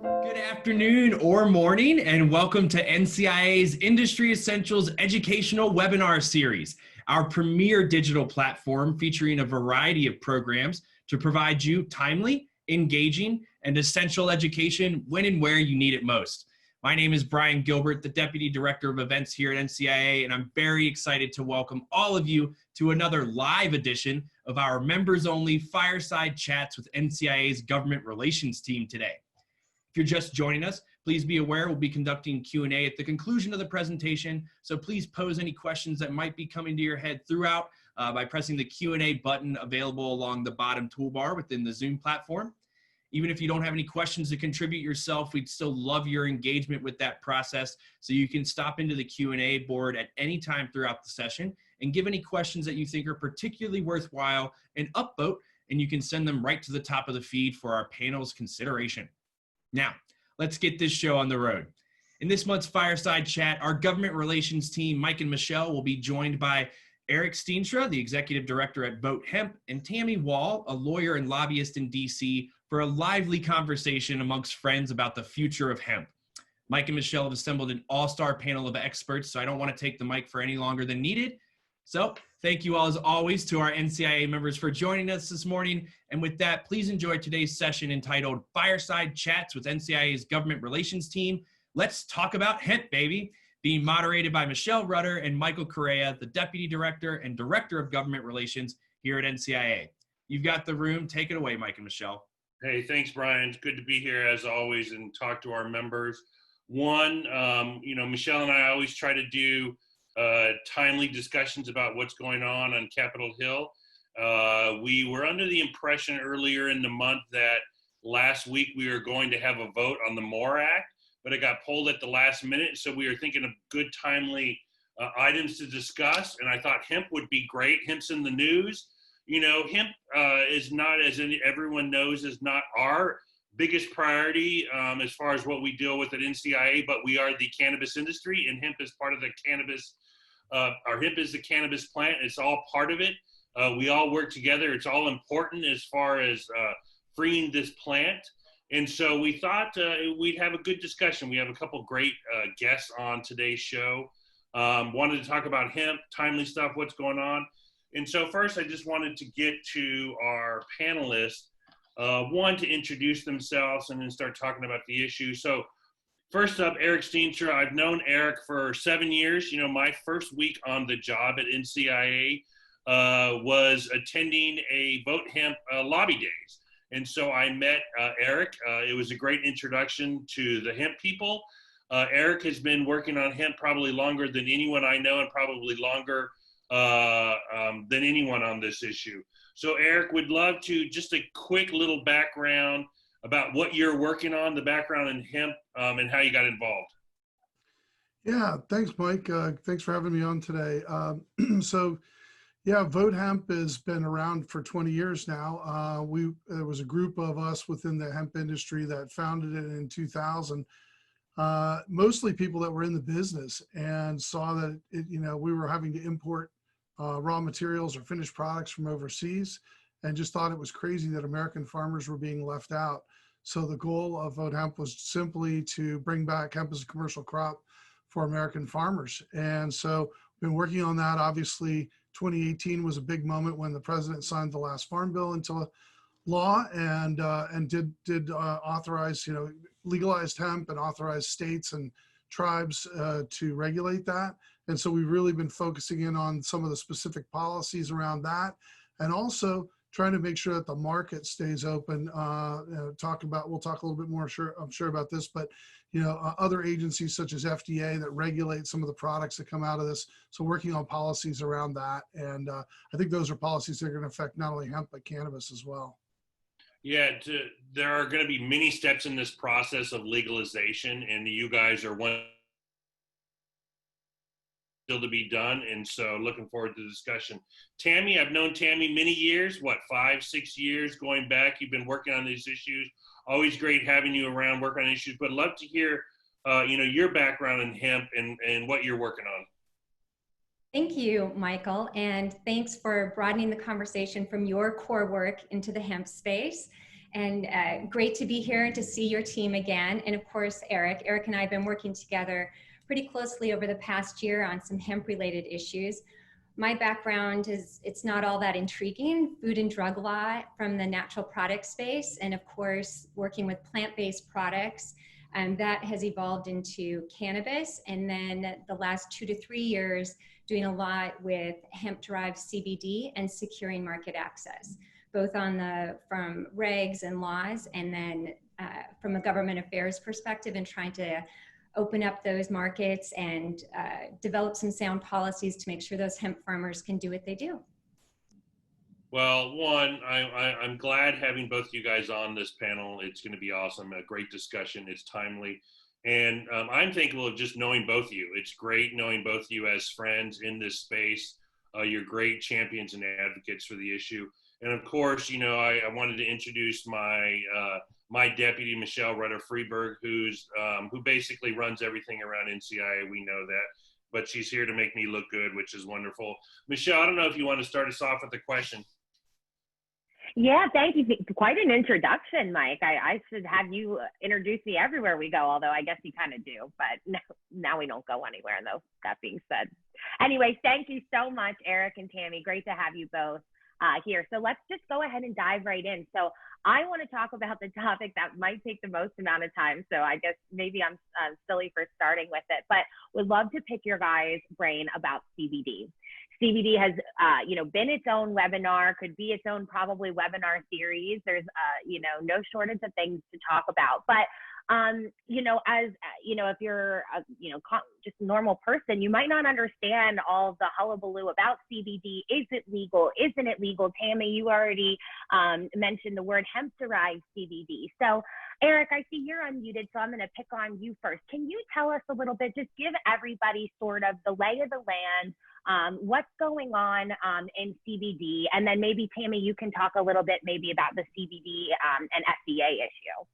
Good afternoon or morning, and welcome to NCIA's Industry Essentials Educational Webinar Series, our premier digital platform featuring a variety of programs to provide you timely, engaging, and essential education when and where you need it most. My name is Brian Gilbert, the Deputy Director of Events here at NCIA, and I'm very excited to welcome all of you to another live edition of our members-only Fireside Chats with NCIA's Government Relations team today. If you're just joining us, please be aware we'll be conducting Q&A at the conclusion of the presentation, so please pose any questions that might be coming to your head throughout by pressing the Q&A button available along the bottom toolbar within the Zoom platform. Even if you don't have any questions to contribute yourself, we'd still love your engagement with that process, so you can stop into the Q&A board at any time throughout the session and give any questions that you think are particularly worthwhile and upvote, and you can send them right to the top of the feed for our panel's consideration. Now, let's get this show on the road. In this month's Fireside Chat, our government relations team, Mike and Michelle, will be joined by Eric Steenstra, the executive director at Vote Hemp, and Tami Wahl, a lawyer and lobbyist in DC, for a lively conversation amongst friends about the future of hemp. Mike and Michelle have assembled an all-star panel of experts, so I don't want to take the mic for any longer than needed. So thank you all, as always, to our NCIA members for joining us this morning. And with that, please enjoy today's session entitled Fireside Chats with NCIA's Government Relations Team. Let's talk about hemp, baby, being moderated by Michelle Rutter and Michael Correa, the Deputy Director and Director of Government Relations here at NCIA. You've got the room. Take it away, Mike and Michelle. Hey, thanks, Brian. It's good to be here as always and talk to our members. One, Michelle and I always try to do timely discussions about what's going on Capitol Hill. We were under the impression earlier in the month that last week we were going to have a vote on the MORE Act, but it got pulled at the last minute. So we were thinking of good timely items to discuss. And I thought hemp would be great. Hemp's in the news. You know, hemp is not, as everyone knows, is not our biggest priority as far as what we deal with at NCIA, but we are the cannabis industry, and hemp is part of the cannabis. Our hemp is the cannabis plant. It's all part of it. We all work together. It's all important as far as freeing this plant. And so we thought we'd have a good discussion. We have a couple great guests on today's show. Wanted to talk about hemp, timely stuff, what's going on. And so first, I just wanted to get to our panelists, one, to introduce themselves and then start talking about the issue. So first up, Eric Steenstra. I've known Eric for 7 years. You know, my first week on the job at NCIA was attending a Vote Hemp lobby days. And so I met Eric. It was a great introduction to the hemp people. Eric has been working on hemp probably longer than anyone I know, and probably longer than anyone on this issue. So Eric, would love to just a quick little background about what you're working on, the background in hemp, and how you got involved. Yeah, thanks, Mike. Thanks for having me on today. Vote Hemp has been around for 20 years now. There was a group of us within the hemp industry that founded it in 2000. Mostly people that were in the business and saw that we were having to import raw materials or finished products from overseas, and just thought it was crazy that American farmers were being left out. So the goal of Vote Hemp was simply to bring back hemp as a commercial crop for American farmers. And so been working on that. Obviously, 2018 was a big moment when the president signed the last farm bill into law and did authorize, legalized hemp and authorized states and tribes to regulate that. And so we've really been focusing in on some of the specific policies around that, and also trying to make sure that the market stays open. We'll talk a little bit more, I'm sure about this, but other agencies such as FDA that regulate some of the products that come out of this. So working on policies around that. And I think those are policies that are going to affect not only hemp, but cannabis as well. Yeah, there are going to be many steps in this process of legalization, and you guys are one still to be done, and so looking forward to the discussion. Tami, I've known Tami many years, 5, 6 years going back. You've been working on these issues. Always great having you around, work on issues, but love to hear your background in hemp and what you're working on. Thank you, Michael, and thanks for broadening the conversation from your core work into the hemp space. And great to be here and to see your team again. And of course, Eric. Eric and I have been working together pretty closely over the past year on some hemp-related issues. My background is, it's not all that intriguing, food and drug law from the natural product space, and of course, working with plant-based products. And that has evolved into cannabis. And then the last 2 to 3 years, doing a lot with hemp-derived CBD and securing market access, both on from regs and laws, and then from a government affairs perspective, and trying to open up those markets and develop some sound policies to make sure those hemp farmers can do what they do. Well, one, I'm glad having both you guys on this panel. It's going to be awesome, a great discussion. It's timely. And I'm thankful of just knowing both of you. It's great knowing both of you as friends in this space. You're great champions and advocates for the issue. And of course, you know, I wanted to introduce my my deputy, Michelle Rutter-Freeberg, who basically runs everything around NCIA. We know that, but she's here to make me look good, which is wonderful. Michelle, I don't know if you want to start us off with a question. Yeah, thank you. Quite an introduction, Mike. I should have you introduce me everywhere we go, although I guess you kind of do, but now we don't go anywhere, though, that being said. Anyways, thank you so much, Eric and Tami. Great to have you both here. So let's just go ahead and dive right in. So I want to talk about the topic that might take the most amount of time. So I guess maybe I'm silly for starting with it, but would love to pick your guys' brain about CBD. CBD has, been its own webinar, could be its own probably webinar series. There's, no shortage of things to talk about. But, if you're, just a normal person, you might not understand all the hullabaloo about CBD. Is it legal? Isn't it legal? Tami, you already mentioned the word hemp-derived CBD. So, Eric, I see you're unmuted, so I'm going to pick on you first. Can you tell us a little bit, just give everybody sort of the lay of the land, what's going on in CBD, and then maybe, Tami, you can talk a little bit maybe about the CBD and FDA issue.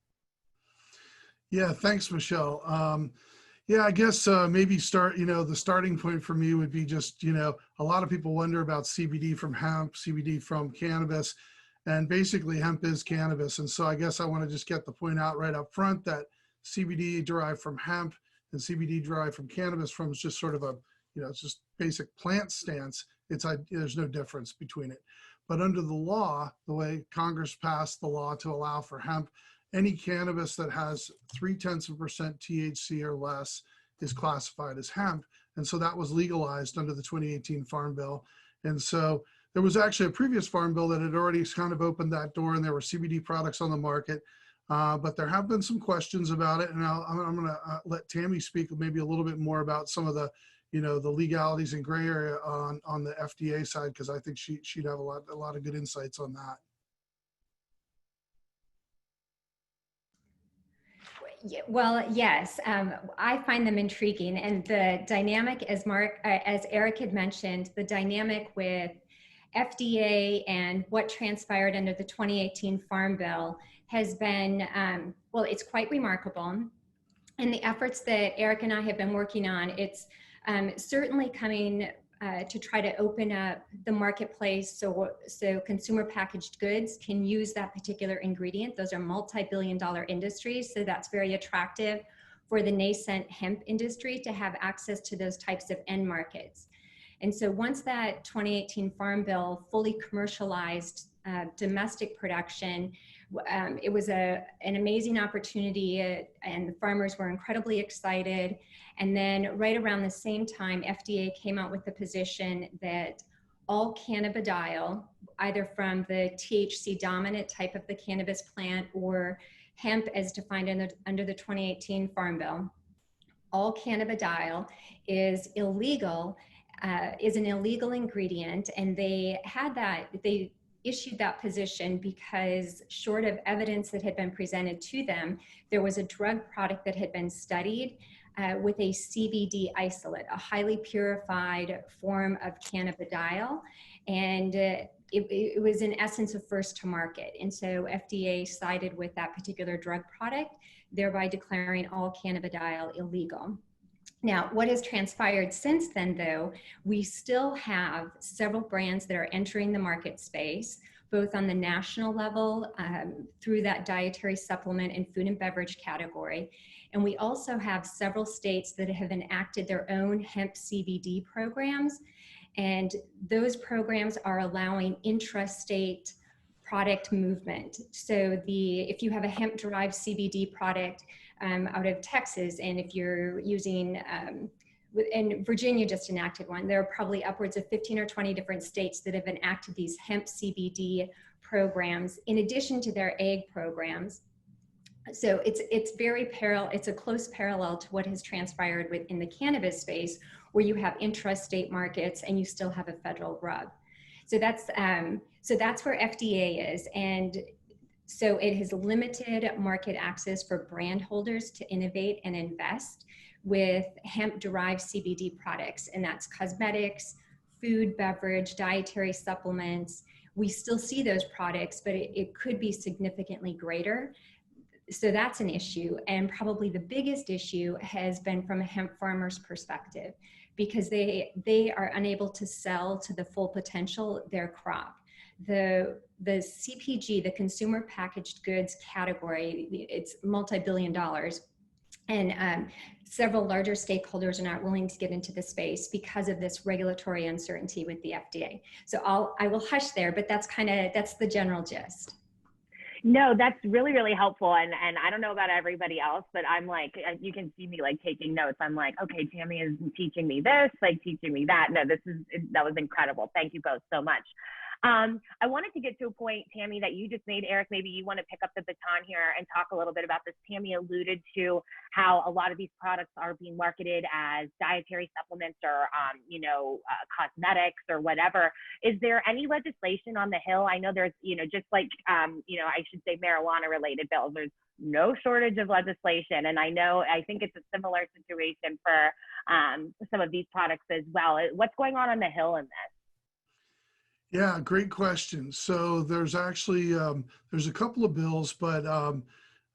Yeah, thanks, Michelle. I guess maybe the starting point for me would be just, a lot of people wonder about CBD from hemp, CBD from cannabis, and basically hemp is cannabis. And so I guess I want to just get the point out right up front that CBD derived from hemp and CBD derived from cannabis from just sort of a, it's just basic plant stance. There's no difference between it. But under the law, the way Congress passed the law to allow for hemp, any cannabis that has 0.3% THC or less is classified as hemp. And so that was legalized under the 2018 Farm Bill. And so there was actually a previous Farm Bill that had already kind of opened that door, and there were CBD products on the market. But there have been some questions about it. And I'm going to let Tami speak maybe a little bit more about some of the, the legalities and gray area on the FDA side, because I think she'd have a lot of good insights on that. Well, yes, I find them intriguing, and the dynamic, as Eric had mentioned, the dynamic with FDA and what transpired under the 2018 Farm Bill has been, it's quite remarkable. And the efforts that Eric and I have been working on, it's certainly coming to try to open up the marketplace so consumer packaged goods can use that particular ingredient. Those are multi-billion-dollar industries, so that's very attractive for the nascent hemp industry to have access to those types of end markets. And so once that 2018 Farm Bill fully commercialized domestic production, it was an amazing opportunity, and the farmers were incredibly excited. And then right around the same time, FDA came out with the position that all cannabidiol, either from the THC dominant type of the cannabis plant or hemp as defined under the 2018 Farm Bill, all cannabidiol is illegal, is an illegal ingredient. And they issued that position because short of evidence that had been presented to them, there was a drug product that had been studied with a CBD isolate, a highly purified form of cannabidiol. And it was in essence a first to market. And so FDA sided with that particular drug product, thereby declaring all cannabidiol illegal. Now, what has transpired since then, though, we still have several brands that are entering the market space, both on the national level through that dietary supplement and food and beverage category. And we also have several states that have enacted their own hemp CBD programs. And those programs are allowing intrastate product movement. So if you have a hemp-derived CBD product out of Texas, and if you're using, and Virginia just enacted one, there are probably upwards of 15 or 20 different states that have enacted these hemp CBD programs in addition to their egg programs. So it's a close parallel to what has transpired within the cannabis space, where you have intrastate markets and you still have a federal rub. So that's where FDA is. And so it has limited market access for brand holders to innovate and invest with hemp-derived CBD products, and that's cosmetics, food, beverage, dietary supplements. We still see those products, but it could be significantly greater. So that's an issue. And probably the biggest issue has been from a hemp farmer's perspective, because they are unable to sell to the full potential their crop. The CPG, the consumer packaged goods category, it's multi-billion dollars. And several larger stakeholders are not willing to get into the space because of this regulatory uncertainty with the FDA. So I will hush there, but that's the general gist. No, that's really, really helpful. And I don't know about everybody else, but I'm like, you can see me like taking notes. I'm like, okay, Tami is teaching me this, like teaching me that. No, that was incredible. Thank you both so much. I wanted to get to a point, Tami, that you just made. Eric, maybe you want to pick up the baton here and talk a little bit about this. Tami alluded to how a lot of these products are being marketed as dietary supplements or, cosmetics or whatever. Is there any legislation on the Hill? I know there's, just like, I should say marijuana related bills. There's no shortage of legislation. And I think it's a similar situation for some of these products as well. What's going on the Hill in this? Yeah, great question. So there's actually there's a couple of bills, but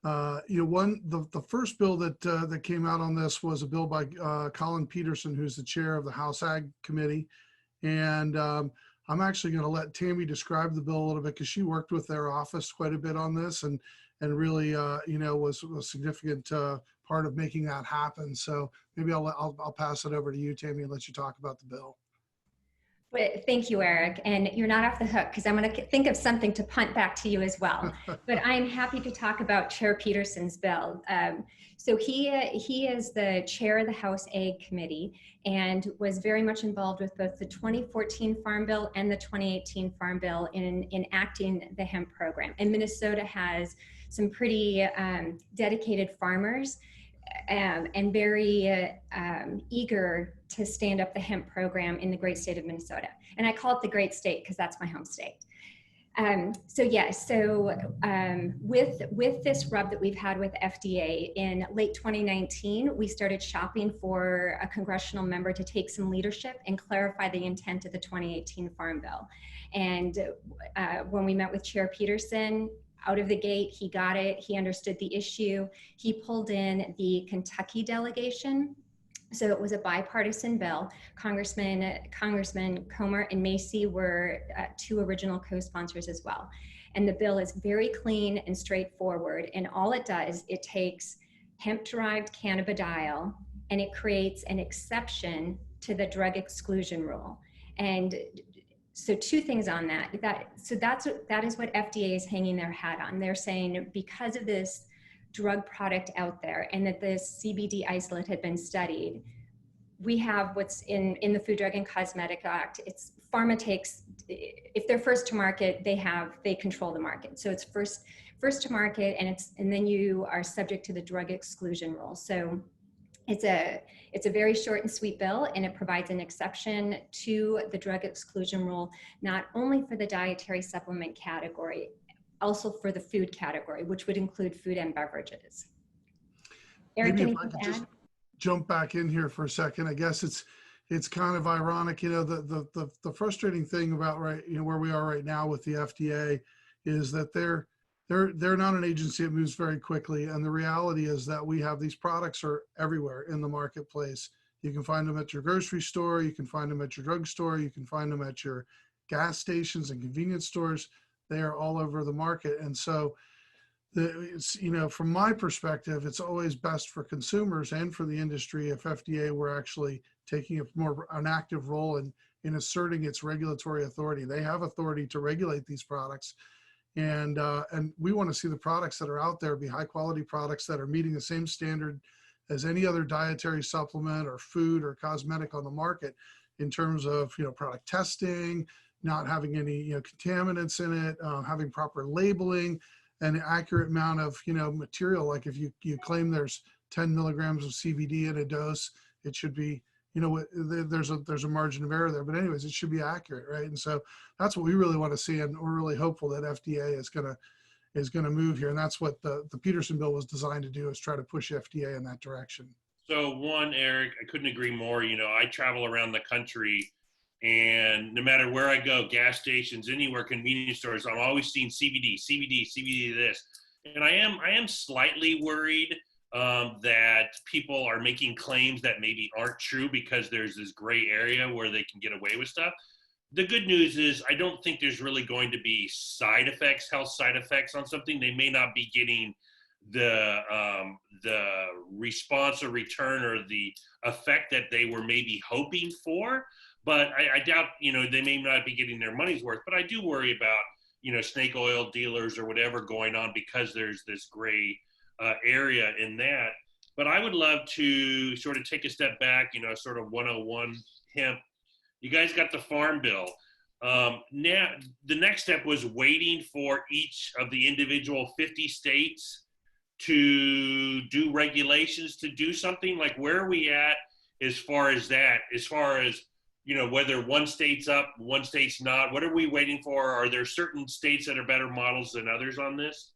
the first bill that came out on this was a bill by Colin Peterson, who's the chair of the House Ag Committee, and I'm actually going to let Tami describe the bill a little bit, because she worked with their office quite a bit on this, and really was a significant part of making that happen. So maybe I'll pass it over to you, Tami, and let you talk about the bill. Thank you, Eric. And you're not off the hook, because I'm going to think of something to punt back to you as well. But I'm happy to talk about Chair Peterson's bill. So he is the chair of the House Ag Committee and was very much involved with both the 2014 Farm Bill and the 2018 Farm Bill in enacting the hemp program. And Minnesota has some pretty dedicated farmers and very eager to stand up the hemp program in the great state of Minnesota. And I call it the great state because that's my home state. With this rub that we've had with FDA, in late 2019, we started shopping for a congressional member to take some leadership and clarify the intent of the 2018 Farm Bill. And when we met with Chair Peterson, out of the gate, he got it. He understood the issue. He pulled in the Kentucky delegation. So it was a bipartisan bill. Congressman Comer and Macy were two original co-sponsors as well. And the bill is very clean and straightforward. And all it does, it takes hemp-derived cannabidiol and it creates an exception to the drug exclusion rule. And so two things on that. That is what FDA is hanging their hat on. They're saying because of this drug product out there and that this CBD isolate had been studied, we have what's in the Food, Drug, and Cosmetic Act. It's pharma takes, if they're first to market, they control the market. So it's first to market, and then you are subject to the drug exclusion rule. So it's a very short and sweet bill, and it provides an exception to the drug exclusion rule, not only for the dietary supplement category, also for the food category, which would include food and beverages. Eric, maybe anything if I could to add? just jump back in here for a second. I guess it's kind of ironic, the frustrating thing about where we are right now with the FDA is that they're not an agency that moves very quickly. And the reality is that we have these products are everywhere in the marketplace. You can find them at your grocery store. You can find them at your drugstore. You can find them at your gas stations and convenience stores. they are all over the market. And so it's, you know, from my perspective, it's always best for consumers and for the industry if FDA were actually taking an active role in asserting its regulatory authority. They have authority to regulate these products. And we want to see the products that are out there be high quality products that are meeting the same standard as any other dietary supplement or food or cosmetic on the market in terms of, you know, product testing, not having any, you know, contaminants in it, having proper labeling, an accurate amount of, you know, material. Like if you claim there's 10 milligrams of CBD in a dose, it should be, you know, there's a margin of error there, but anyways, it should be accurate, right? And so that's what we really want to see, and we're really hopeful that FDA is gonna move here, and that's what the Peterson bill was designed to do, is try to push FDA in that direction. So one, Eric, I couldn't agree more. You know, I travel around the country, and no matter where I go, gas stations, anywhere, convenience stores, I'm always seeing CBD this. And I am slightly worried that people are making claims that maybe aren't true because there's this gray area where they can get away with stuff. The good news is I don't think there's really going to be health side effects on something. They may not be getting the response or return or the effect that they were maybe hoping for. But I doubt, you know, they may not be getting their money's worth. But I do worry about, you know, snake oil dealers or whatever going on because there's this gray area in that. But I would love to sort of take a step back, you know, sort of 101 hemp. You guys got the Farm Bill. Now, the next step was waiting for each of the individual 50 states to do regulations to do something. Like, where are we at as far as that? As far as, you know, whether one state's up, one state's not? What are we waiting for? Are there certain states that are better models than others on this?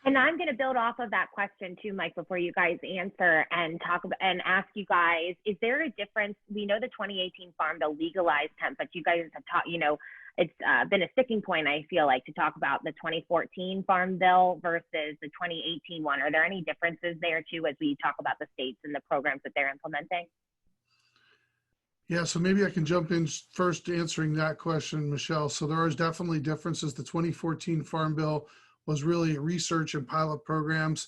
And I'm going to build off of that question too, Mike, before you guys answer and talk about and ask you guys, is there a difference? We know the 2018 Farm Bill legalized hemp, but you guys have taught, you know, it's been a sticking point, I feel like, to talk about the 2014 Farm Bill versus the 2018 one. Are there any differences there too, as we talk about the states and the programs that they're implementing? Yeah, so maybe I can jump in first answering that question, Michelle. So there are definitely differences. The 2014 Farm Bill was really research and pilot programs,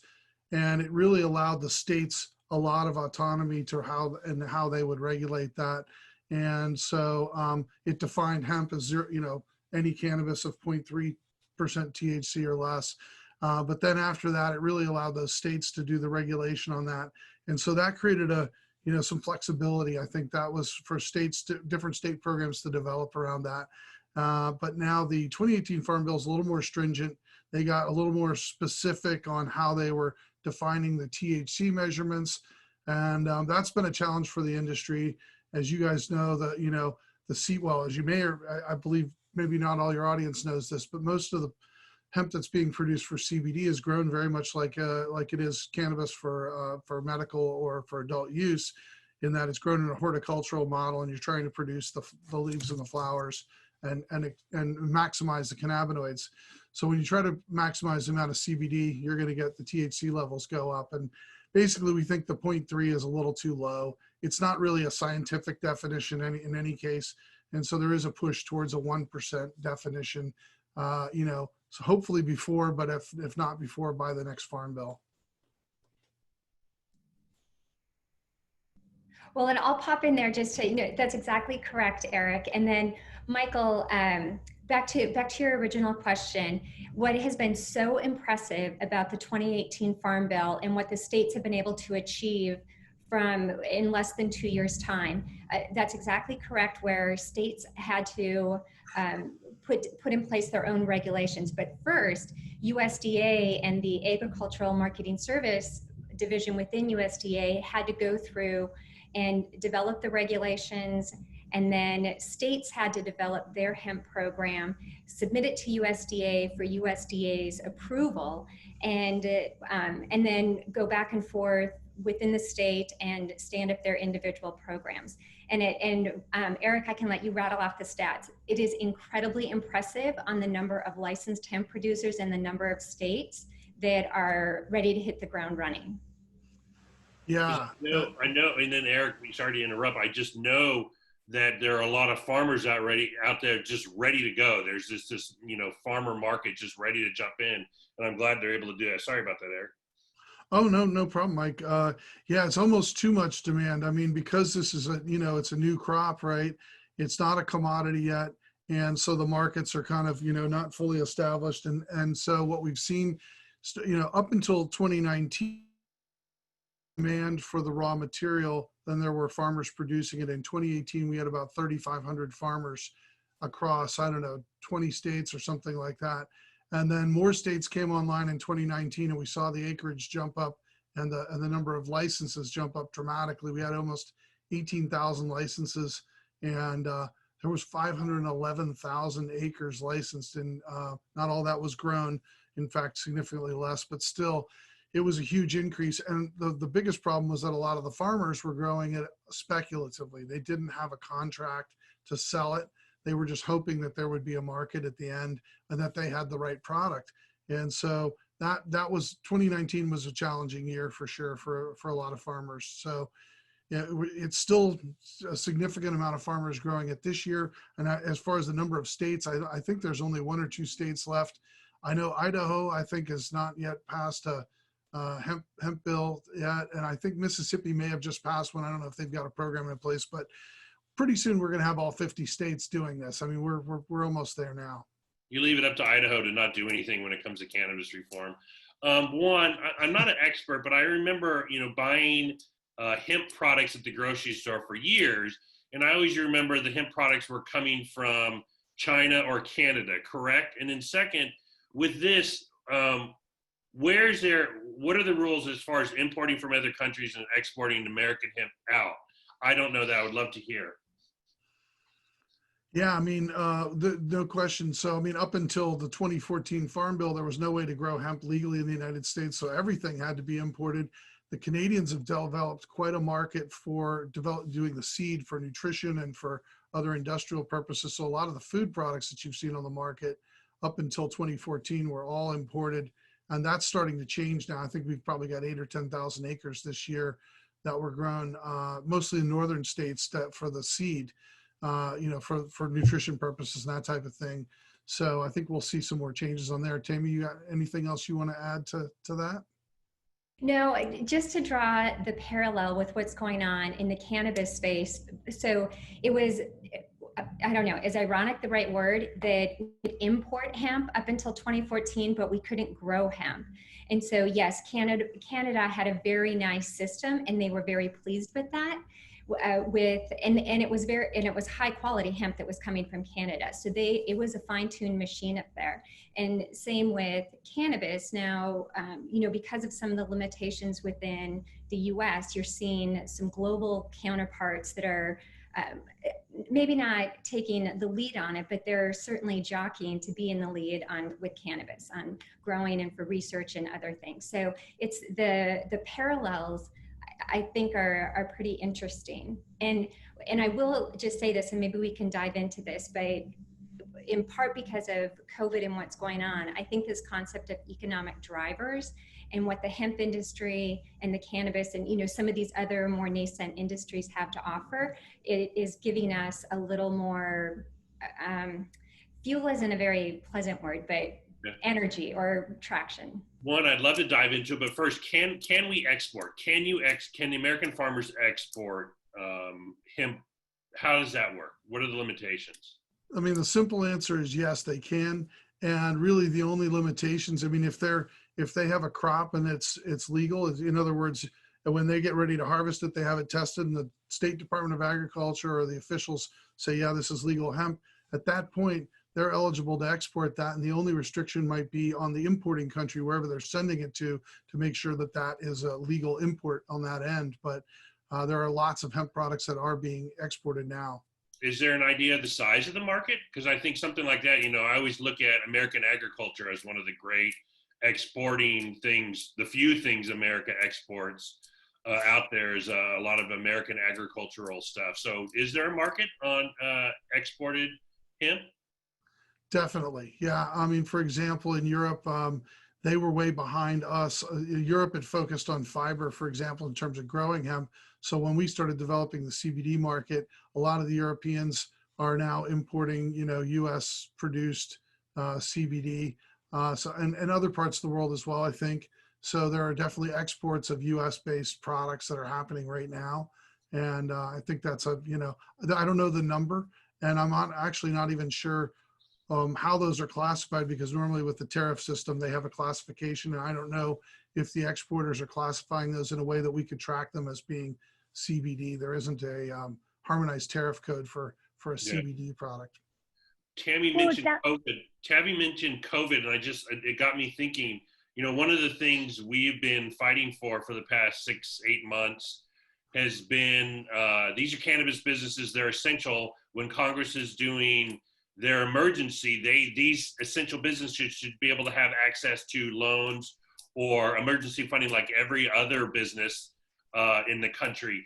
and it really allowed the states a lot of autonomy to how they would regulate that. And so it defined hemp as zero, you know, any cannabis of 0.3% THC or less. But then after that, it really allowed those states to do the regulation on that. And so that created some flexibility. I think that was for states, different state programs to develop around that. But now the 2018 Farm Bill is a little more stringent. They got a little more specific on how they were defining the THC measurements. And that's been a challenge for the industry. As you guys know, as you may, or I believe maybe not all your audience knows this, but most of the hemp that's being produced for CBD is grown very much like it is cannabis for medical or for adult use, in that it's grown in a horticultural model, and you're trying to produce the leaves and the flowers and maximize the cannabinoids. So when you try to maximize the amount of CBD, you're going to get the THC levels go up. And basically, we think the 0.3 is a little too low. It's not really a scientific definition in any case. And so there is a push towards a 1% definition, so hopefully before, but if not before, by the next Farm Bill. Well, and I'll pop in there just to, that's exactly correct, Eric. And then Michael, back to your original question, what has been so impressive about the 2018 Farm Bill and what the states have been able to achieve in less than 2 years' time, that's exactly correct, where states had to put in place their own regulations. But first, USDA and the Agricultural Marketing Service Division within USDA had to go through and develop the regulations, and then states had to develop their hemp program, submit it to USDA for USDA's approval, and then go back and forth within the state and stand up their individual programs. And Eric, I can let you rattle off the stats. It is incredibly impressive on the number of licensed hemp producers and the number of states that are ready to hit the ground running. Yeah. I know. And then Eric, sorry to interrupt. I just know that there are a lot of farmers out there just ready to go. There's this farmer market just ready to jump in, and I'm glad they're able to do that. Sorry about that, Eric. Oh, no problem, Mike. Yeah, it's almost too much demand. I mean, because this is it's a new crop, right? It's not a commodity yet. And so the markets are kind of, not fully established. And so what we've seen, up until 2019, demand for the raw material, then there were farmers producing it. In 2018, we had about 3,500 farmers across, 20 states or something like that. And then more states came online in 2019, and we saw the acreage jump up and the number of licenses jump up dramatically. We had almost 18,000 licenses, and there was 511,000 acres licensed, and not all that was grown. In fact, significantly less, but still, it was a huge increase. And the biggest problem was that a lot of the farmers were growing it speculatively. They didn't have a contract to sell it. They were just hoping that there would be a market at the end and that they had the right product. And so that was 2019 was a challenging year for sure for a lot of farmers. So yeah, it's still a significant amount of farmers growing it this year. And as far as the number of states, I think there's only 1 or 2 states left. I know Idaho, I think, has not yet passed a hemp bill yet. And I think Mississippi may have just passed one. I don't know if they've got a program in place, but pretty soon we're going to have all 50 states doing this. I mean, we're almost there now. You leave it up to Idaho to not do anything when it comes to cannabis reform. I'm not an expert, but I remember, buying hemp products at the grocery store for years. And I always remember the hemp products were coming from China or Canada, correct? And then second, with this, what are the rules as far as importing from other countries and exporting American hemp out? I don't know that. I would love to hear. Yeah, I mean, no question. So, I mean, up until the 2014 Farm Bill, there was no way to grow hemp legally in the United States. So everything had to be imported. The Canadians have developed quite a market for doing the seed for nutrition and for other industrial purposes. So a lot of the food products that you've seen on the market up until 2014 were all imported. And that's starting to change now. I think we've probably got 8,000 or 10,000 acres this year that were grown, mostly in northern states for the seed. For nutrition purposes and that type of thing. So I think we'll see some more changes on there. Tami, you got anything else you want to add to that? No, just to draw the parallel with what's going on in the cannabis space. So it was, I don't know, is ironic the right word, that we could import hemp up until 2014, but we couldn't grow hemp. And so yes, Canada had a very nice system, and they were very pleased with that. And it was high quality hemp that was coming from Canada. So it was a fine-tuned machine up there. And same with cannabis. Now, because of some of the limitations within the US, you're seeing some global counterparts that are maybe not taking the lead on it, but they're certainly jockeying to be in the lead with cannabis, on growing and for research and other things. So it's the parallels I think are pretty interesting. And I will just say this, and maybe we can dive into this, but in part because of COVID and what's going on, I think this concept of economic drivers and what the hemp industry and the cannabis and some of these other more nascent industries have to offer, it is giving us a little more, fuel isn't a very pleasant word, but energy or traction. One, I'd love to dive into it, but first, can we export? Can the American farmers export hemp? How does that work? What are the limitations? I mean, the simple answer is yes, they can. And really the only limitations, I mean, if they have a crop and it's legal, in other words, when they get ready to harvest it, they have it tested and the State Department of Agriculture or the officials say, yeah, this is legal hemp. At that point, they're eligible to export that. And the only restriction might be on the importing country, wherever they're sending it to make sure that that is a legal import on that end. But there are lots of hemp products that are being exported now. Is there an idea of the size of the market? Because I think something like that, I always look at American agriculture as one of the great exporting things, the few things America exports out there is a lot of American agricultural stuff. So is there a market on exported hemp? Definitely. Yeah. I mean, for example, in Europe, they were way behind us. Europe had focused on fiber, for example, in terms of growing hemp. So when we started developing the CBD market, a lot of the Europeans are now importing, U.S. produced CBD, and other parts of the world as well, I think. So there are definitely exports of U.S. based products that are happening right now. And I think that's I don't know the number, and I'm actually not even sure how those are classified, because normally with the tariff system, they have a classification, and I don't know if the exporters are classifying those in a way that we could track them as being CBD. There isn't a harmonized tariff code for a CBD product. Tami mentioned COVID. Tami mentioned COVID, and it got me thinking, one of the things we've been fighting for the past 6-8 months has been, these are cannabis businesses. They're essential. When Congress is doing their emergency, these essential businesses should be able to have access to loans or emergency funding like every other business in the country.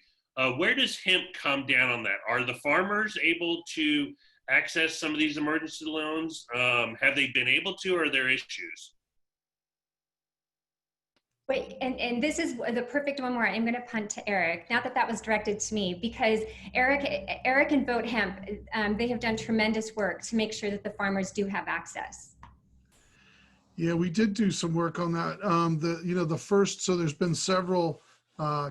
Where does hemp come down on that? Are the farmers able to access some of these emergency loans? Have they been able to, or are there issues? Wait, and this is the perfect one where I'm going to punt to Eric. Not that was directed to me, because Eric and Vote Hemp, they have done tremendous work to make sure that the farmers do have access. Yeah, we did do some work on that. So there's been several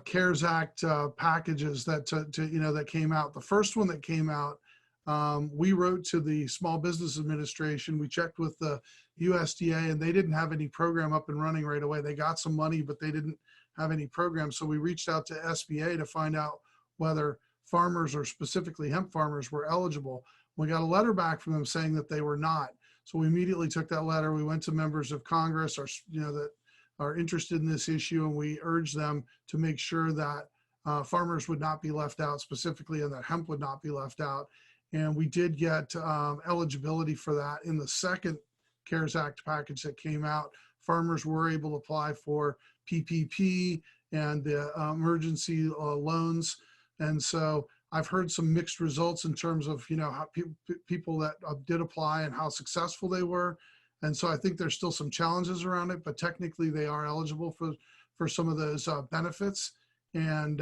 CARES Act packages that came out. The first one that came out, we wrote to the Small Business Administration. We checked with the USDA, and they didn't have any program up and running right away. They got some money, but they didn't have any program. So we reached out to SBA to find out whether farmers, or specifically hemp farmers, were eligible. We got a letter back from them saying that they were not. So we immediately took that letter. We went to members of Congress, that are interested in this issue, and we urged them to make sure that farmers would not be left out specifically, and that hemp would not be left out. And we did get eligibility for that in the second CARES Act package that came out. Farmers were able to apply for PPP and the emergency loans. And so I've heard some mixed results in terms of, how people that did apply and how successful they were. And so I think there's still some challenges around it, but technically they are eligible for some of those benefits. And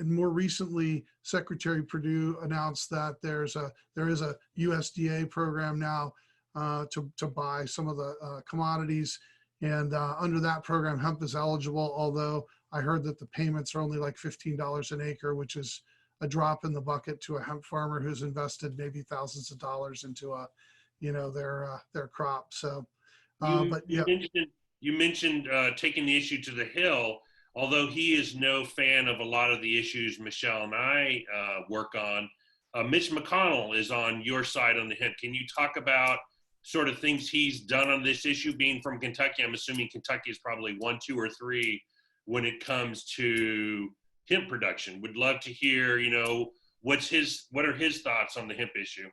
more recently, Secretary Perdue announced that there is a USDA program now to buy some of the commodities, and under that program, hemp is eligible. Although I heard that the payments are only like $15 an acre, which is a drop in the bucket to a hemp farmer who's invested maybe thousands of dollars into their crop. So, you mentioned taking the issue to the Hill. Although he is no fan of a lot of the issues Michelle and I work on, Mitch McConnell is on your side on the hemp. Can you talk about sort of things he's done on this issue? Being from Kentucky, I'm assuming Kentucky is probably 1, 2, or 3 when it comes to hemp production. Would love to hear, what are his thoughts on the hemp issue?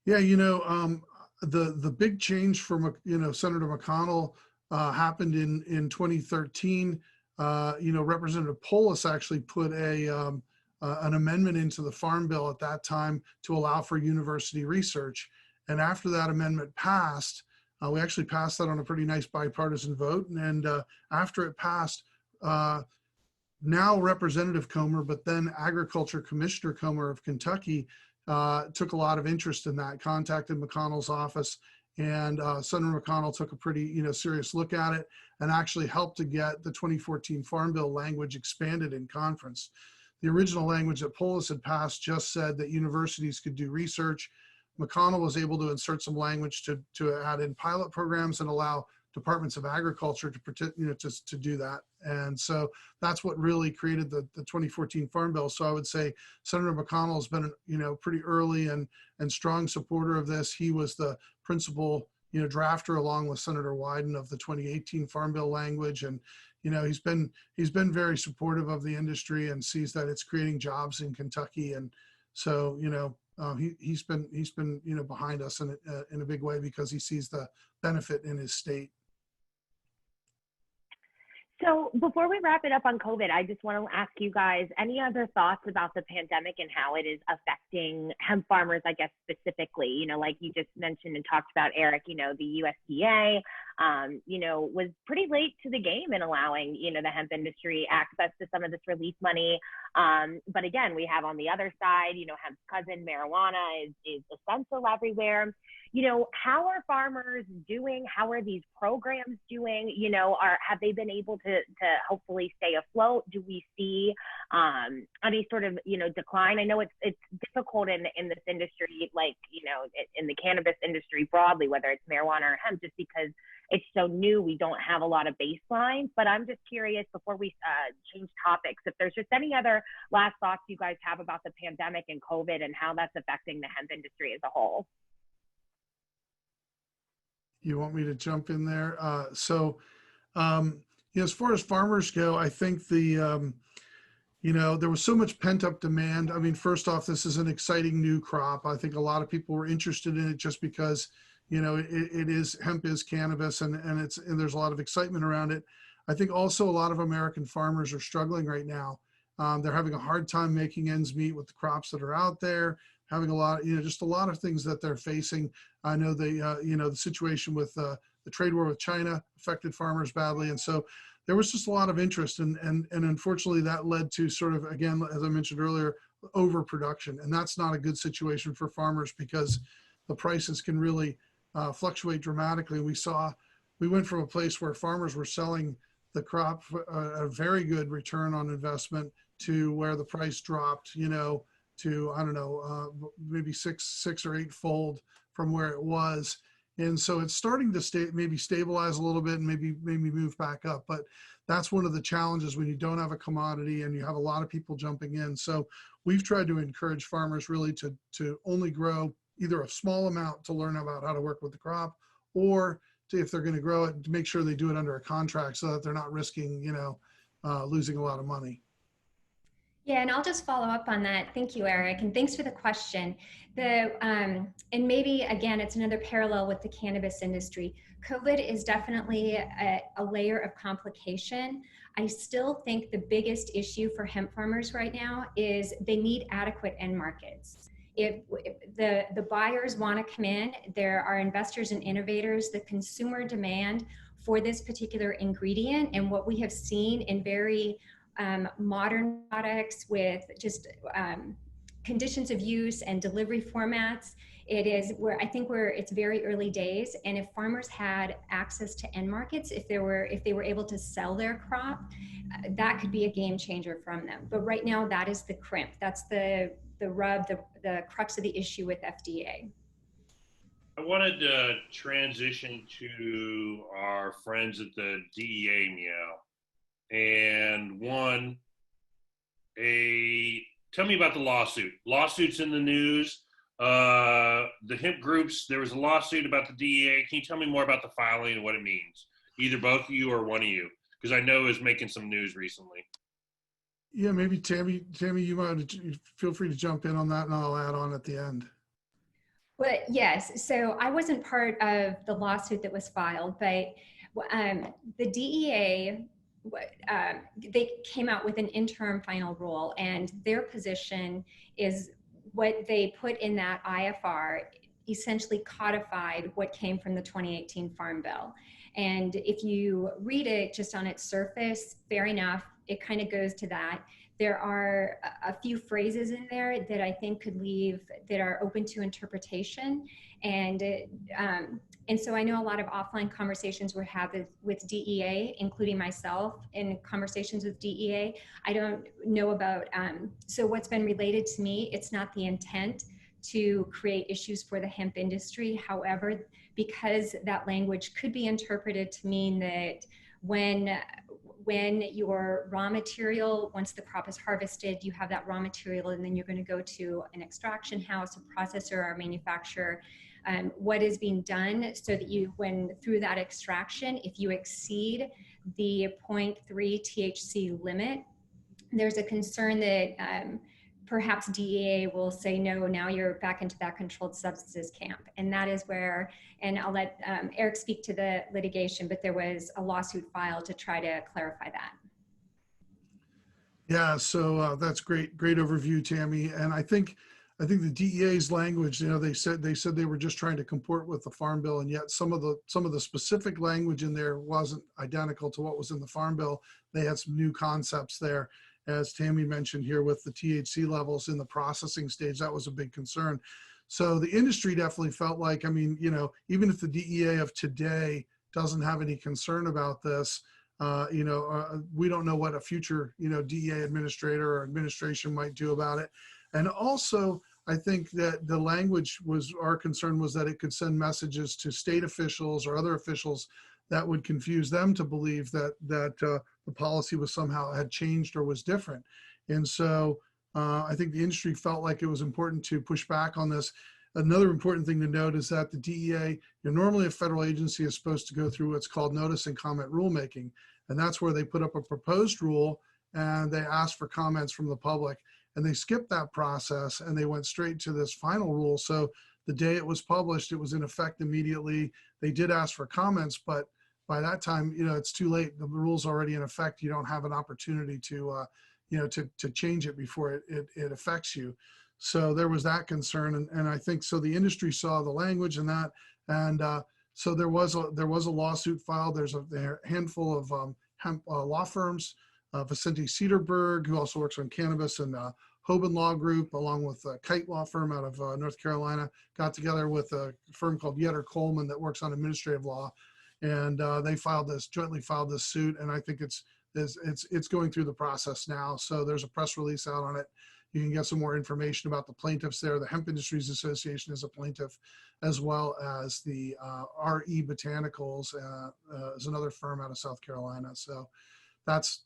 Yeah, the big change from Senator McConnell happened in 2013. Representative Polis actually put an amendment into the Farm Bill at that time to allow for university research. And after that amendment passed, we actually passed that on a pretty nice bipartisan vote. And after it passed, now Representative Comer, but then Agriculture Commissioner Comer of Kentucky, took a lot of interest in that, contacted McConnell's office, and Senator McConnell took a pretty serious look at it and actually helped to get the 2014 Farm Bill language expanded in conference. The original language that Polis had passed just said that universities could do research. McConnell was able to insert some language to add in pilot programs and allow departments of agriculture to do that. And so that's what really created the 2014 Farm Bill. So I would say Senator McConnell has been pretty early and strong supporter of this. He was the principal drafter, along with Senator Wyden, of the 2018 Farm Bill language. And he's been very supportive of the industry and sees that it's creating jobs in Kentucky. And so he's been behind us in a big way, because he sees the benefit in his state. So before we wrap it up on COVID, I just want to ask you guys any other thoughts about the pandemic and how it is affecting hemp farmers, I guess, specifically, like you just mentioned and talked about, Eric, the USDA was pretty late to the game in allowing, the hemp industry access to some of this relief money. But again, we have on the other side, hemp's cousin, marijuana is essential everywhere. How are farmers doing? How are these programs doing? Have they been able to hopefully stay afloat? Do we see any sort of, decline? I know it's difficult in this industry, like, in the cannabis industry broadly, whether it's marijuana or hemp, just because it's so new, we don't have a lot of baselines. But I'm just curious, before we change topics, if there's just any other last thoughts you guys have about the pandemic and COVID and how that's affecting the hemp industry as a whole. You want me to jump in there? As far as farmers go, I think there was so much pent up demand. I mean, first off, this is an exciting new crop. I think a lot of people were interested in it just because, hemp is cannabis and there's a lot of excitement around it. I think also a lot of American farmers are struggling right now. They're having a hard time making ends meet with the crops that are out there, having a lot, just a lot of things that they're facing. I know the situation with the trade war with China affected farmers badly. And so there was just a lot of interest and unfortunately that led to sort of, again, as I mentioned earlier, overproduction. And that's not a good situation for farmers because the prices can really fluctuate dramatically. We went from a place where farmers were selling the crop for a very good return on investment to where the price dropped, to, I don't know, maybe six or eight fold from where it was. And so it's starting to maybe stabilize a little bit and maybe move back up. But that's one of the challenges when you don't have a commodity and you have a lot of people jumping in. So we've tried to encourage farmers really to only grow either a small amount to learn about how to work with the crop, or if they're going to grow it, to make sure they do it under a contract so that they're not risking, losing a lot of money. Yeah, and I'll just follow up on that. Thank you, Eric, and thanks for the question. And maybe, again, it's another parallel with the cannabis industry. COVID is definitely a layer of complication. I still think the biggest issue for hemp farmers right now is they need adequate end markets. If the buyers want to come in, there are investors and innovators, the consumer demand for this particular ingredient, and what we have seen in very modern products with just conditions of use and delivery formats, it's very early days. And if farmers had access to end markets, if they were able to sell their crop, that could be a game changer from them. But right now, that is the crimp. That's the rub, the crux of the issue with FDA. I wanted to transition to our friends at the DEA, Meow. And tell me about the lawsuit. Lawsuits in the news. The hemp groups, there was a lawsuit about the DEA. Can you tell me more about the filing and what it means? Either both of you or one of you, because I know it was making some news recently. Yeah, maybe Tami, you might feel free to jump in on that, and I'll add on at the end. Well, yes. So I wasn't part of the lawsuit that was filed, but the DEA, they came out with an interim final rule, and their position is what they put in that IFR essentially codified what came from the 2018 Farm Bill. And if you read it just on its surface, fair enough, it kind of goes to that. There are a few phrases in there that I think that are open to interpretation. And so I know a lot of offline conversations were had with DEA, including myself in conversations with DEA. I don't know about, so what's been related to me, it's not the intent to create issues for the hemp industry. However, because that language could be interpreted to mean that when your raw material, once the crop is harvested, you have that raw material, and then you're going to go to an extraction house, a processor, or a manufacturer. What is being done so that through that extraction, if you exceed the 0.3 THC limit, there's a concern that perhaps DEA will say, no, now you're back into that controlled substances camp. And that is where, and I'll let Eric speak to the litigation, but there was a lawsuit filed to try to clarify that. Yeah, so that's great overview, Tami. And I think, I think the DEA's language, they said they were just trying to comport with the Farm Bill, and yet some of the specific language in there wasn't identical to what was in the Farm Bill. They had some new concepts there, as Tami mentioned here, with the THC levels in the processing stage. That was a big concern. So the industry definitely felt like, even if the DEA of today doesn't have any concern about this, we don't know what a future, DEA administrator or administration might do about it. And also, I think that the language our concern was that it could send messages to state officials or other officials that would confuse them to believe that the policy was somehow had changed or was different. And so I think the industry felt like it was important to push back on this. Another important thing to note is that the DEA, normally a federal agency is supposed to go through what's called notice and comment rulemaking. And that's where they put up a proposed rule and they ask for comments from the public. And they skipped that process and they went straight to this final rule. So the day it was published, it was in effect immediately. They did ask for comments, but by that time, it's too late. The rule's already in effect. You don't have an opportunity to change it before it affects you. So there was that concern. And I think, so the industry saw the language in that. And so there was a lawsuit filed. There's a handful of hemp law firms, Vicente Cedarberg, who also works on cannabis, and Hoban Law Group, along with a Kite Law Firm out of North Carolina, got together with a firm called Yetter Coleman that works on administrative law. And they jointly filed this suit. And I think it's going through the process now. So there's a press release out on it. You can get some more information about the plaintiffs there. The Hemp Industries Association is a plaintiff, as well as the RE Botanicals is another firm out of South Carolina. So that's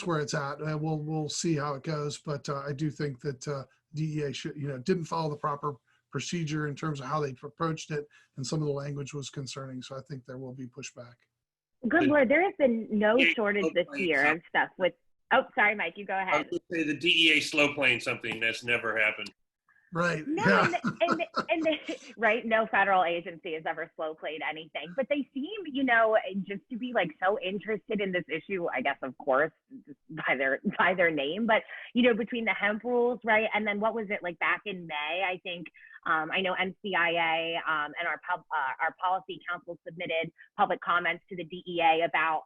where it's at. We'll see how it goes. But I do think that DEA didn't follow the proper procedure in terms of how they approached it, and some of the language was concerning. So I think there will be pushback. Good Lord, there has been no shortage this year of stuff with. Oh, sorry, Mike, you go I ahead. was going to say the DEA slow playing something that's never happened. Right. No, Yeah. and right, no federal agency has ever slow played anything, but they seem, just to be like so interested in this issue, I guess, of course, just by their name, but, between the hemp rules, right? And then what was it like back in May, I think, I know NCIA and our policy council submitted public comments to the DEA about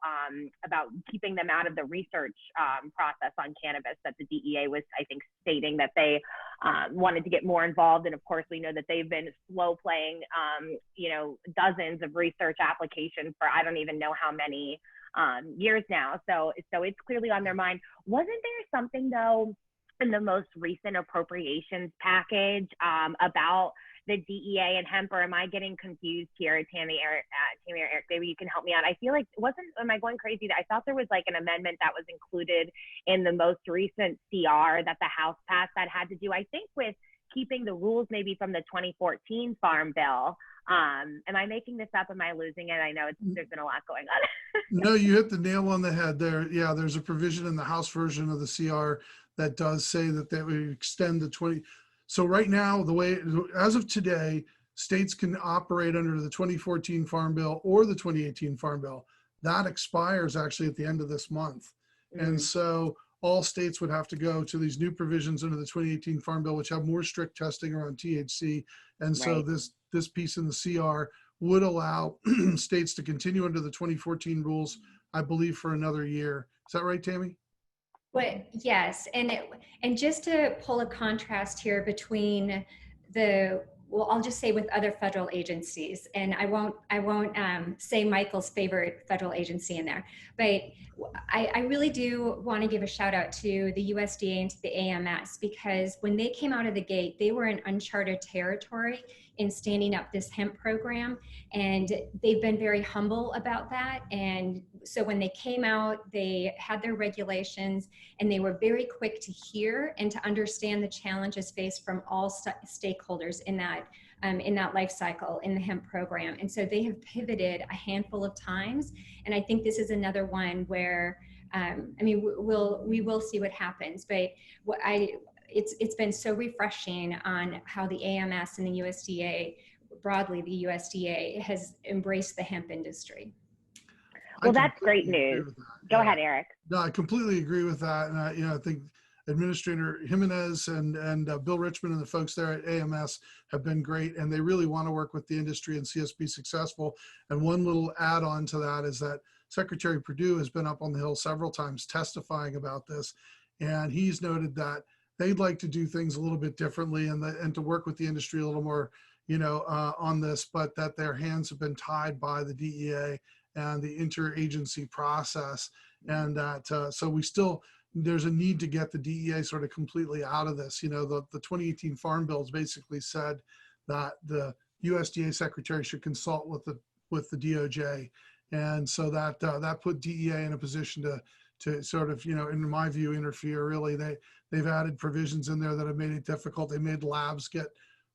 keeping them out of the research process on cannabis, that the DEA was, I think, stating that they wanted to get more involved. And of course, we know that they've been slow playing, dozens of research applications for I don't even know how many years now. So it's clearly on their mind. Wasn't there something though in the most recent appropriations package about the DEA and hemp, or am I getting confused here? Tami or Eric, maybe you can help me out. I feel like am I going crazy? I thought there was like an amendment that was included in the most recent CR that the House passed that had to do, I think, with keeping the rules maybe from the 2014 Farm Bill. Am I making this up? Am I losing it? I know there's been a lot going on. No, you hit the nail on the head there. Yeah, there's a provision in the House version of the CR that does say that they would extend the 20. So right now, as of today, states can operate under the 2014 Farm Bill or the 2018 Farm Bill. That expires actually at the end of this month. Mm-hmm. And so all states would have to go to these new provisions under the 2018 Farm Bill, which have more strict testing around THC. And so this piece in the CR would allow states to continue under the 2014 rules, I believe, for another year. Is that right, Tami? Well, yes, and just to pull a contrast here between I'll just say with other federal agencies, and I won't say Michael's favorite federal agency in there, but I really do want to give a shout out to the USDA and to the AMS, because when they came out of the gate, they were in uncharted territory in standing up this hemp program, and they've been very humble about that. And so when they came out, they had their regulations, and they were very quick to hear and to understand the challenges faced from all stakeholders in that life cycle in the hemp program. And so they have pivoted a handful of times, and I think this is another one where we will see what happens, but it's been so refreshing on how the AMS and the USDA, broadly the USDA, has embraced the hemp industry. Well, that's great news. Go ahead, Eric. No, I completely agree with that. And I think, Administrator Jimenez and Bill Richmond and the folks there at AMS have been great, and they really want to work with the industry and see us be successful. And one little add-on to that is that Secretary Perdue has been up on the Hill several times testifying about this, and he's noted that they'd like to do things a little bit differently and to work with the industry a little more, on this, but that their hands have been tied by the DEA and the interagency process, and that so there's a need to get the DEA sort of completely out of this. The 2018 Farm Bills basically said that the USDA secretary should consult with the DOJ, and so that put DEA in a position to sort of, in my view, interfere. Really, they've added provisions in there that have made it difficult. They made labs get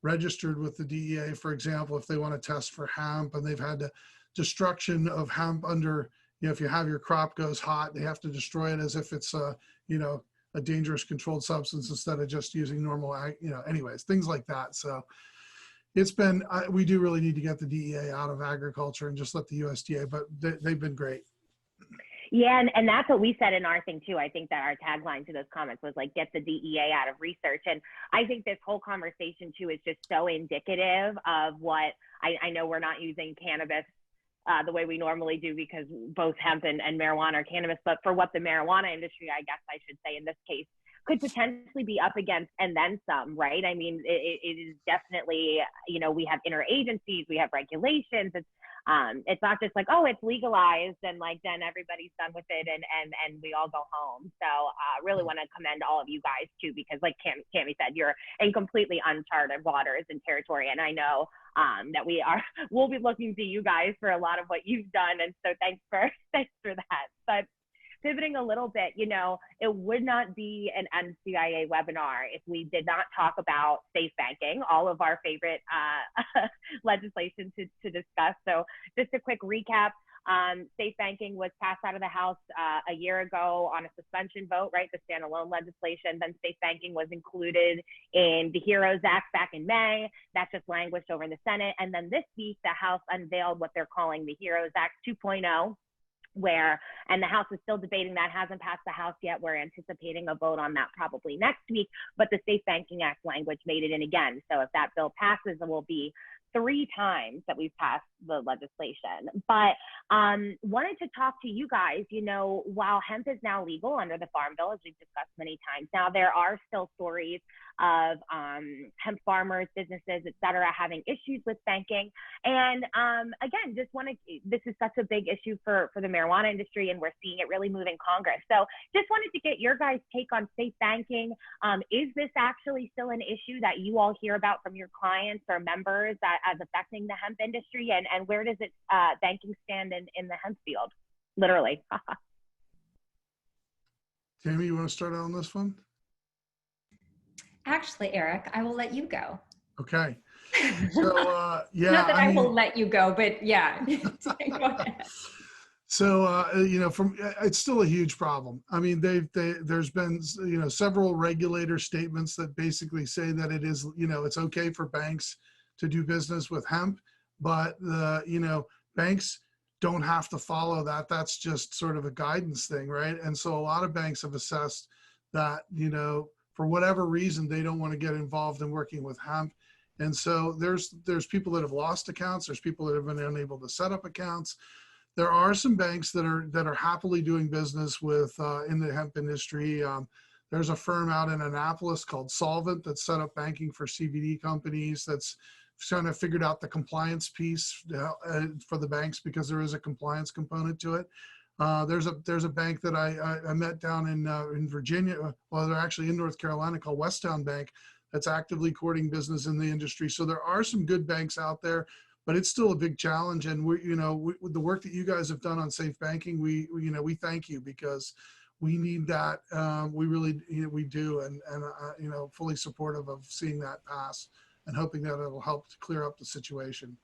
registered with the DEA, for example, if they want to test for hemp, and they've had the destruction of hemp under, if you have your crop goes hot, they have to destroy it as if it's a dangerous controlled substance instead of just using normal, anyways, things like that. So it's been, we do really need to get the DEA out of agriculture and just let the USDA, but they've been great. Yeah, and that's what we said in our thing too. I think that our tagline to those comments was like, get the DEA out of research. And I think this whole conversation too is just so indicative of what, I know we're not using cannabis the way we normally do because both hemp and marijuana are cannabis, but for what the marijuana industry, I guess I should say in this case, could potentially be up against and then some, right? I mean, it is definitely, we have interagencies, we have regulations. It's not just like, oh, it's legalized and like then everybody's done with it and we all go home. So really want to commend all of you guys too, because like Tami said, you're in completely uncharted waters and territory. And I know that we'll be looking to you guys for a lot of what you've done. And so thanks for that. But pivoting a little bit, it would not be an NCIA webinar if we did not talk about safe banking, all of our favorite legislation to discuss. So just a quick recap. Safe banking was passed out of the House a year ago on a suspension vote, right? The standalone legislation. Then safe banking was included in the HEROES Act back in May. That just languished over in the Senate. And then this week, the House unveiled what they're calling the HEROES Act 2.0. And the House is still debating that, hasn't passed the House yet. We're anticipating a vote on that probably next week, but the Safe Banking Act language made it in again. So if that bill passes, it will be 3 times that we've passed the legislation. But wanted to talk to you guys, while hemp is now legal under the Farm Bill, as we've discussed many times now, there are still stories of hemp farmers, businesses, et cetera, having issues with banking. And again, this is such a big issue for the marijuana industry, and we're seeing it really move in Congress. So just wanted to get your guys' take on safe banking. Is this actually still an issue that you all hear about from your clients or members as affecting the hemp industry? And where does banking stand in the hemp field? Literally. Tami, you want to start out on this one? Actually, Eric, I will let you go. Okay. So, yeah. Not that I will let you go, but yeah. Go ahead. So, it's still a huge problem. I mean, there's been, several regulator statements that basically say that it is, it's okay for banks to do business with hemp, but banks don't have to follow that. That's just sort of a guidance thing, right? And so a lot of banks have assessed that, for whatever reason, they don't want to get involved in working with hemp. And so there's people that have lost accounts. There's people that have been unable to set up accounts. There are some banks that are happily doing business with in the hemp industry. There's a firm out in Annapolis called Solvent that set up banking for CBD companies. That's kind of figured out the compliance piece for the banks, because there is a compliance component to it. There's a bank that I met down in Virginia. Well, they're actually in North Carolina, called Westtown Bank, that's actively courting business in the industry. So there are some good banks out there, but it's still a big challenge. And with the work that you guys have done on safe banking, we thank you, because we need that. We really, we do, and fully supportive of seeing that pass and hoping that it'll help to clear up the situation.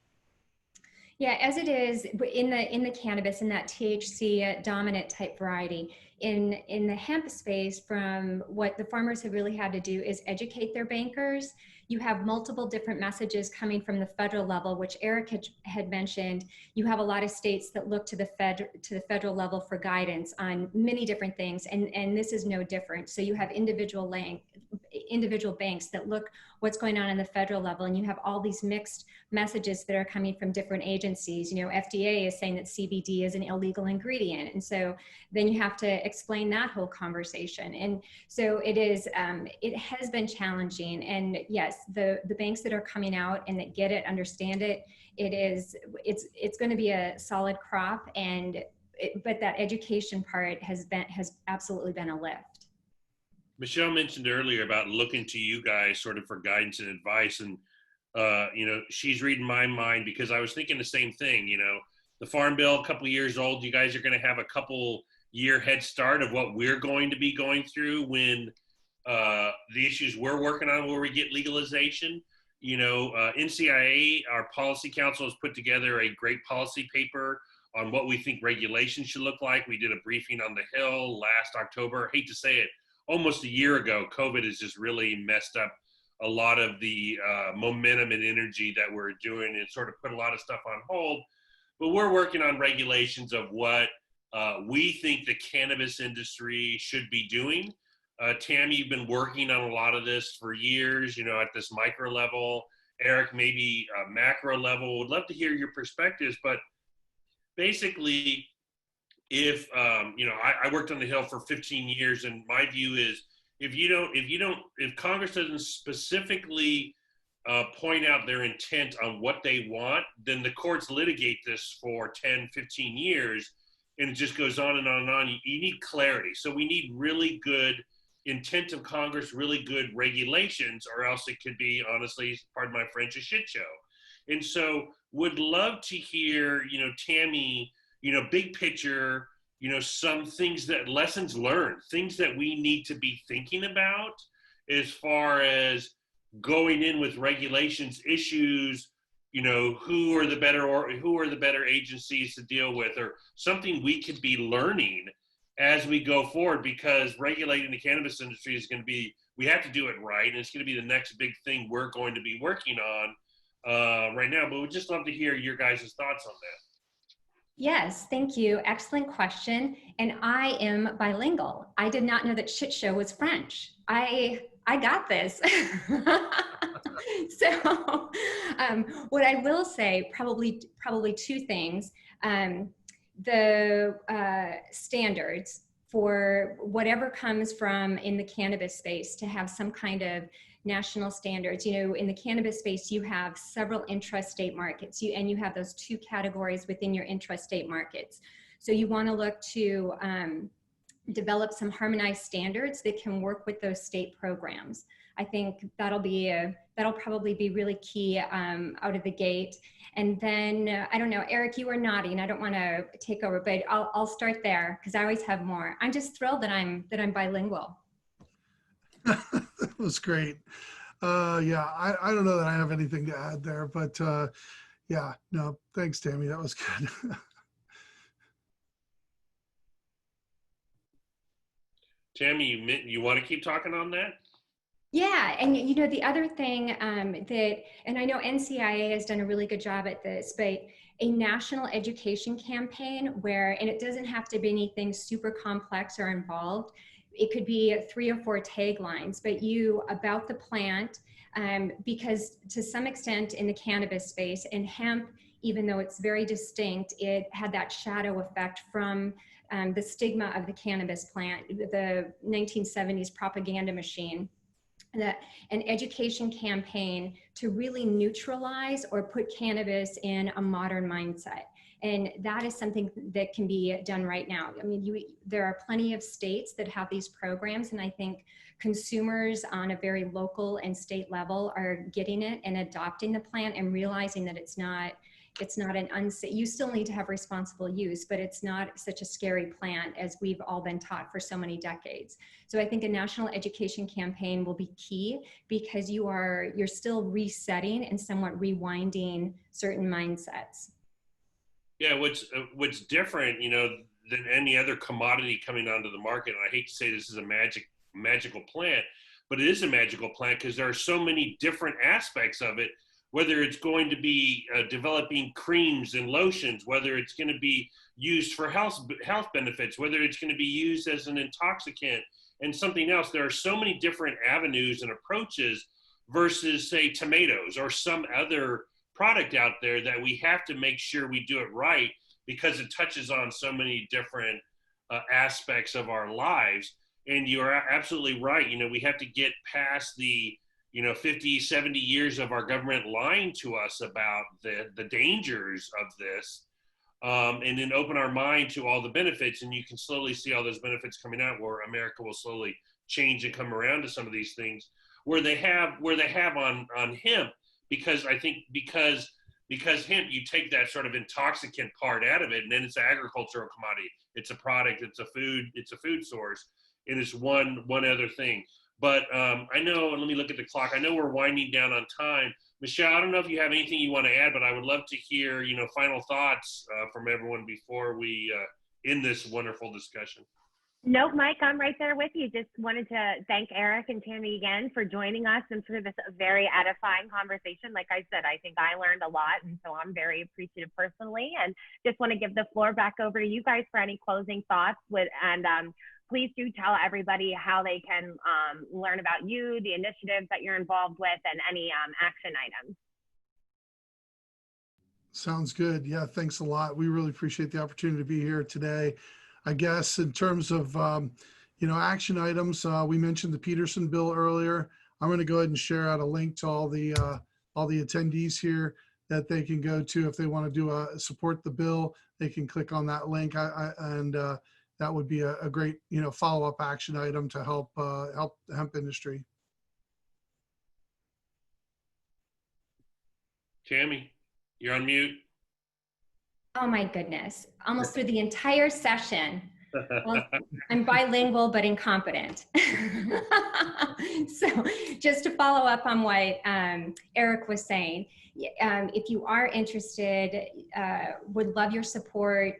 Yeah, as it is in the cannabis, in that THC dominant type variety, in the hemp space, from what the farmers have really had to do is educate their bankers. You have multiple different messages coming from the federal level, which Eric had mentioned. You have a lot of states that look to the federal level for guidance on many different things, and this is no different. So you have individual banks that look what's going on in the federal level, and you have all these mixed messages that are coming from different agencies. You know, FDA is saying that CBD is an illegal ingredient, and so then you have to explain that whole conversation. And so it is, it has been challenging. And yes, the banks that are coming out and that get it, understand it, it's going to be a solid crop. But that education part has absolutely been a lift. Michelle mentioned earlier about looking to you guys sort of for guidance and advice, and you know, she's reading my mind, because I was thinking the same thing. You know, the Farm Bill, a couple years old, you guys are going to have a couple year head start of what we're going to be going through when the issues we're working on where we get legalization. You know, NCIA, our policy council, has put together a great policy paper on what we think regulation should look like. We did a briefing on the Hill last October. I hate to say it, almost a year ago. COVID has just really messed up a lot of the momentum and energy that we're doing, and sort of put a lot of stuff on hold. But we're working on regulations of what we think the cannabis industry should be doing. Tami, you've been working on a lot of this for years, you know, at this micro level. Eric, maybe macro level. Would love to hear your perspectives. But basically, if you know, I worked on the Hill for 15 years, and my view is if Congress doesn't specifically point out their intent on what they want, then the courts litigate this for 10, 15 years, and it just goes on and on and on. You need clarity. So we need really good intent of Congress, really good regulations, or else it could be, honestly, pardon my French, a shit show. And so would love to hear, you know, Tami, you know, big picture, you know, some things that lessons learned, things that we need to be thinking about as far as going in with regulations, issues, you know, who are the better agencies to deal with, or something we could be learning as we go forward, because regulating the cannabis industry is going to be, we have to do it right, and it's going to be the next big thing we're going to be working on right now. But we'd just love to hear your guys' thoughts on that. Yes, thank you. Excellent question. And I am bilingual. I did not know that shit show was French. I got this. So what I will say, probably two things. The standards for whatever comes from in the cannabis space, to have some kind of national standards. You know, in the cannabis space, you have several intrastate markets, and you have those two categories within your intrastate markets. So you want to look to develop some harmonized standards that can work with those state programs. I think that'll probably be really key out of the gate. And then, I don't know, Eric, you were nodding. I don't want to take over, but I'll start there, because I always have more. I'm just thrilled that I'm bilingual. That was great. Yeah, I don't know that I have anything to add there, but yeah, no, thanks, Tami. That was good. Tami, you want to keep talking on that? Yeah, and you know, the other thing and I know NCIA has done a really good job at this, but a national education campaign where, and it doesn't have to be anything super complex or involved. It could be 3 or 4 taglines, but about the plant, because to some extent in the cannabis space and hemp, even though it's very distinct, it had that shadow effect from the stigma of the cannabis plant, the 1970s propaganda machine. An education campaign to really neutralize or put cannabis in a modern mindset. And that is something that can be done right now. I mean, there are plenty of states that have these programs, and I think consumers on a very local and state level are getting it and adopting the plant and realizing that it's not an unsafe, you still need to have responsible use, but it's not such a scary plant as we've all been taught for so many decades. So I think a national education campaign will be key, because you're still resetting and somewhat rewinding certain mindsets. Yeah, what's different, than any other commodity coming onto the market, and I hate to say this is a magical plant, but it is a magical plant because there are so many different aspects of it, whether it's going to be developing creams and lotions, whether it's going to be used for health benefits, whether it's going to be used as an intoxicant and something else. There are so many different avenues and approaches versus, say, tomatoes or some other product out there that we have to make sure we do it right because it touches on so many different aspects of our lives. And you're absolutely right. We have to get past the 50, 70 years of our government lying to us about the dangers of this, and then open our mind to all the benefits. And you can slowly see all those benefits coming out where America will slowly change and come around to some of these things where they have on hemp, because I think because hemp, you take that sort of intoxicant part out of it, and then it's an agricultural commodity. It's a product, it's a food source, and it's one other thing. But I know, and let me look at the clock. I know we're winding down on time. Michelle, I don't know if you have anything you want to add, but I would love to hear, final thoughts from everyone before we end this wonderful discussion. Nope, Mike, I'm right there with you. Just wanted to thank Eric and Tami again for joining us and for this very edifying conversation. Like I said, I think I learned a lot, and so I'm very appreciative personally. And just want to give the floor back over to you guys for any closing thoughts. Please do tell everybody how they can learn about you, the initiatives that you're involved with, and any action items. Sounds good. Yeah, thanks a lot. We really appreciate the opportunity to be here today. I guess in terms of, action items, we mentioned the Peterson bill earlier. I'm going to go ahead and share out a link to all the attendees here that they can go to if they want to support the bill. They can click on that link, and that would be a great, follow-up action item to help the hemp industry. Tami, you're on mute. Oh my goodness, almost through the entire session. Well, I'm bilingual, but incompetent. So just to follow up on what Eric was saying, if you are interested, would love your support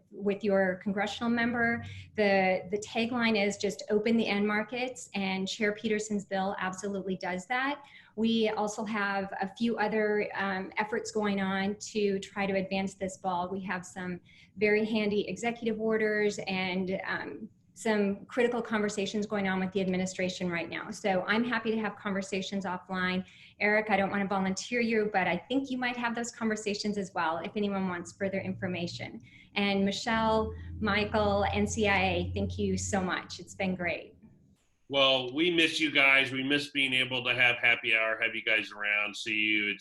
with your congressional member. The tagline is just open the end markets, and Chair Peterson's bill absolutely does that. We also have a few other efforts going on to try to advance this ball. We have some very handy executive orders and some critical conversations going on with the administration right now. So I'm happy to have conversations offline. Eric, I don't want to volunteer you, but I think you might have those conversations as well if anyone wants further information. And Michelle, Michael, NCIA, thank you so much. It's been great. Well, we miss you guys. We miss being able to have happy hour, have you guys around, see you.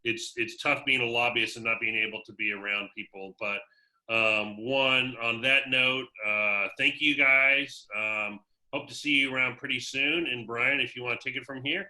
It's tough being a lobbyist and not being able to be around people. But on that note, thank you guys. Hope to see you around pretty soon. And Brian, if you want to take it from here.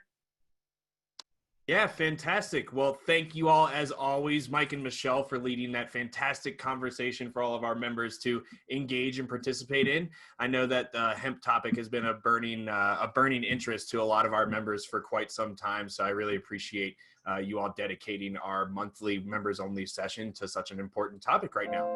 Yeah, fantastic. Well, thank you all, as always, Mike and Michelle, for leading that fantastic conversation for all of our members to engage and participate in. I know that the hemp topic has been a burning interest to a lot of our members for quite some time. So I really appreciate you all dedicating our monthly members-only session to such an important topic right now.